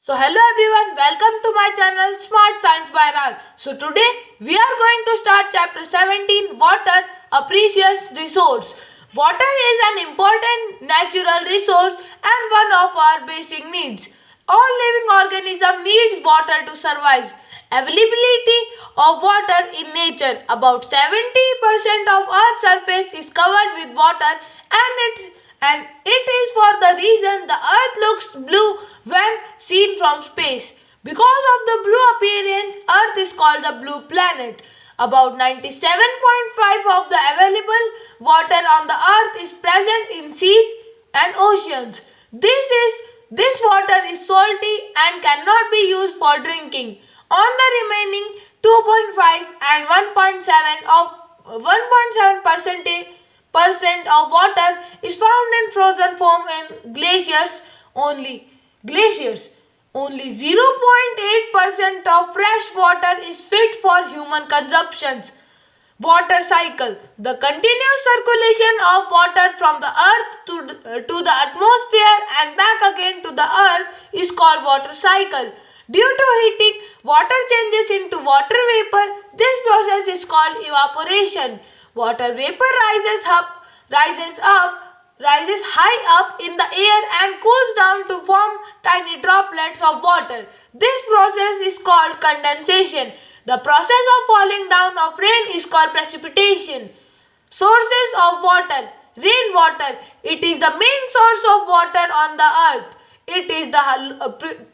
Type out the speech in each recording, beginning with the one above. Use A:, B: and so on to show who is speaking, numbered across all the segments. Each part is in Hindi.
A: So hello everyone, welcome to my channel Smart Science by Raj. So today we are going to start chapter 17, Water, a precious resource. Water is an important natural resource and one of our basic needs. All living organism needs water to survive. Availability of water in nature. About 70% of Earth's surface is covered with water and it is for the reason the earth looks blue when seen from space. Because of the blue appearance, earth is called the blue planet. About 97.5 of the available water on the earth is present in seas and oceans. This water is salty and cannot be used for drinking. On the remaining 2.5 and 1.7% of water is found in frozen form in glaciers only. Only 0.8% of fresh water is fit for human consumption. Water cycle. The continuous circulation of water from the earth to the atmosphere and back again to the earth is called water cycle. Due to heating, water changes into water vapor. This process is called evaporation. Water vapor rises high up in the air and cools down to form tiny droplets of water. This process is called condensation. The process of falling down of rain is called precipitation. Sources of water. Rainwater. It is the main source of water on the earth. It is the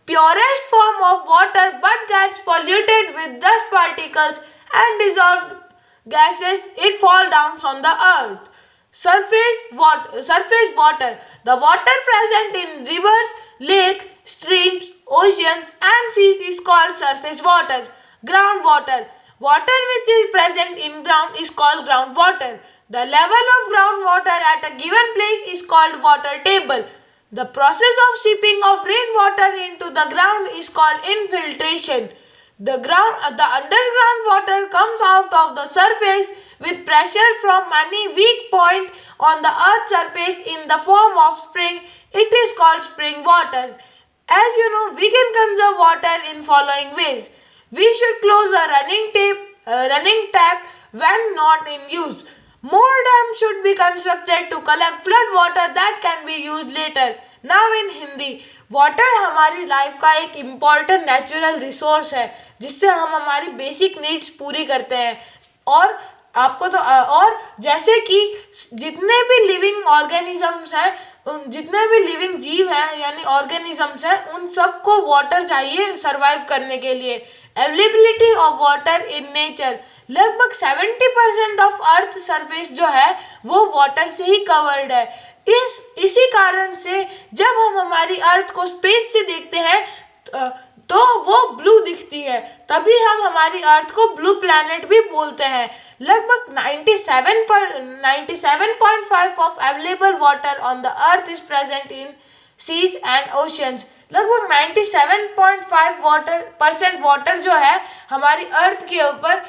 A: purest form of water but gets polluted with dust particles and dissolved gases. It falls down from the earth. Surface water. The water present in rivers, lakes, streams, oceans and seas is called surface water. Groundwater. Water which is present in ground is called groundwater. The level of groundwater at a given place is called water table. The process of seeping of rainwater into the ground is called infiltration. The underground water comes out of the surface with pressure from any weak point on the earth's surface in the form of spring. It is called spring water. As you know, we can conserve water in following ways. We should close a running tap when not in use. More dams should be constructed to collect flood water that can be used later. Now in Hindi, water हमारी लाइफ का एक इम्पॉर्टेंट नेचुरल रिसोर्स है जिससे हम हमारी बेसिक नीड्स पूरी करते हैं और और जैसे कि जितने भी लिविंग ऑर्गेनिजम्स हैं जितने भी लिविंग जीव हैं यानी ऑर्गेनिजम्स हैं उन सबको वाटर चाहिए सरवाइव करने के लिए. Availability of water in nature. लगभग 70% ऑफ अर्थ सरफेस जो है वो वाटर से ही कवर्ड है. इसी कारण से जब हम हमारी अर्थ को स्पेस से देखते हैं तो वो ब्लू दिखती है. तभी हम हमारी अर्थ को ब्लू प्लैनेट भी बोलते हैं. लगभग 97.5 of available water on the earth is present in seas and oceans. लगभग 97.5% वाटर जो है हमारी अर्थ के ऊपर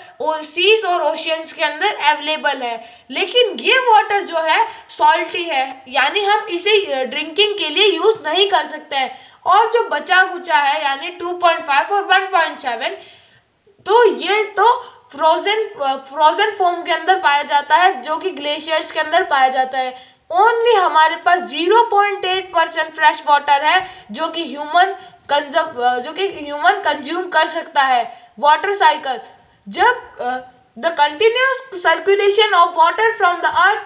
A: सीज और ओशियंस के अंदर अवेलेबल है. लेकिन ये वाटर जो है सॉल्टी है यानी हम इसे ड्रिंकिंग के लिए यूज नहीं कर सकते हैं. और जो बचा कुचा है यानी 2.5 और 1.7 तो ये तो फ्रोजन फॉर्म के अंदर पाया जाता है जो कि ग्लेशियर्स के अंदर पाया जाता है. ओनली हमारे पास 0.8% फ्रेश वाटर है जो कि ह्यूमन कंज्यूम कर सकता है. Water cycle. जब the continuous circulation of water from the earth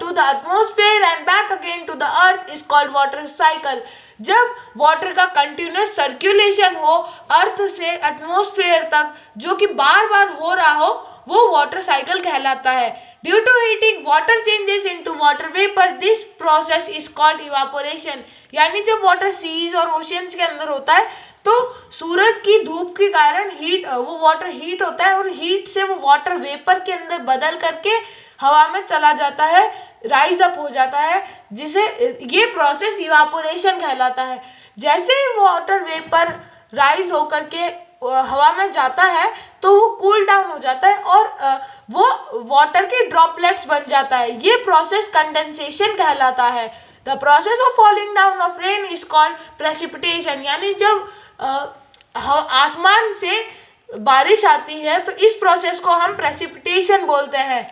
A: to the atmosphere and back again to the earth is called water cycle. जब वाटर का कंटिन्यूस सर्कुलेशन हो अर्थ से एटमॉस्फेयर तक जो कि बार बार हो रहा हो वो वाटर साइकिल कहलाता है. Due to heating water changes into water vapour. This process is called evaporation. यानी जब वाटर सीज और ओशियंस के अंदर होता है तो सूरज की धूप के कारण वो वाटर हीट होता है और हीट से वो वाटर वेपर के अंदर बदल करके हवा में चला जाता है, राइज अप हो जाता है, जिसे ये प्रोसेस इवापोरेशन कहलाता है. जैसे ही वाटर वेपर राइज होकर के हवा में जाता है तो वो कूल डाउन हो जाता है और वो वाटर के ड्रॉपलेट्स बन जाता है. ये प्रोसेस कंडेंसेशन कहलाता है. The process of falling down of rain is called precipitation. यानी जब आसमान से बारिश आती है, तो इस प्रोसेस को हम प्रेसिपिटेशन बोलते हैं।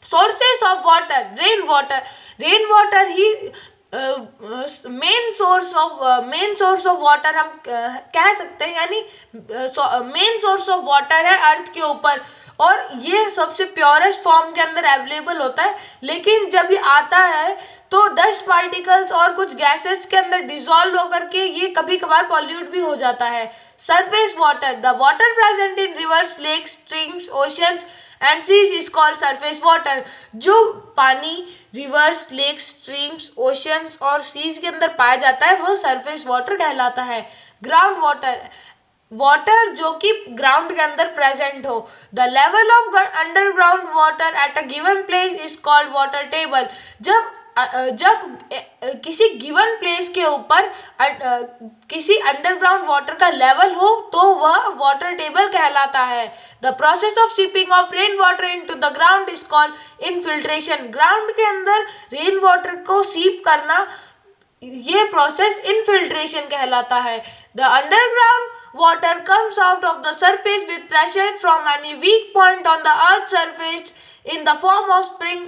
A: Sources of water, rain water he main source of water हम कह सकते हैं, यानी मेन सोर्स ऑफ वाटर है अर्थ के ऊपर, और ये सबसे प्योरेस्ट फॉर्म के अंदर अवेलेबल होता है। लेकिन जब ये आता है तो डस्ट पार्टिकल्स और कुछ गैसेस के अंदर डिसॉल्व होकर के ये कभी कभार पॉल्यूट भी हो जाता है। Surface water, the water present in rivers, lakes, streams, oceans and seas is called surface water. जो पानी रिवर्स, लेक्स, स्ट्रीम्स, ओशंस और सीज के अंदर पाया जाता है वो सरफेस वाटर कहलाता है। ग्राउंड वाटर जो कि ग्राउंड के अंदर प्रेजेंट हो। The level of underground water at a given place is called water table. जब किसी गिवन प्लेस के ऊपर किसी अंडरग्राउंड वाटर का लेवल हो तो वह वाटर टेबल कहलाता है। The process of shipping of rain water into the ground is called infiltration. Ground के अंदर रेन वाटर को सीप करना, ये प्रोसेस इनफिल्ट्रेशन कहलाता है। The underground water comes out of the surface with pressure from any weak point on the earth's surface in the form of spring.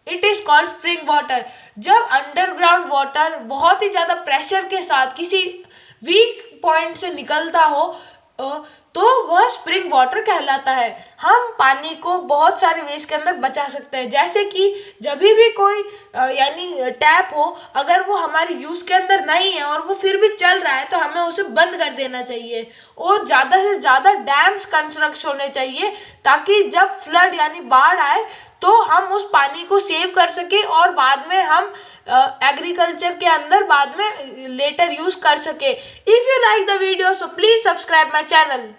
A: It is called spring water. जब अंडरग्राउंड वाटर बहुत ही ज़्यादा प्रेशर के साथ किसी वीक पॉइंट से निकलता हो तो वह स्प्रिंग वाटर कहलाता है। हम पानी को बहुत सारे वेज के अंदर बचा सकते हैं, जैसे कि जब भी कोई यानी टैप हो, अगर वो हमारे यूज़ के अंदर नहीं है और वो फिर भी चल रहा है तो हमें उसे बंद कर देना चाहिए। और ज़्यादा से ज़्यादा डैम्स कंस्ट्रक्ट होने चाहिए ताकि जब फ्लड यानी बाढ़ आए तो हम उस पानी को सेव कर सके और बाद में हम एग्रीकल्चर के अंदर बाद में लेटर यूज़ कर सके। If you like the video so please subscribe my channel.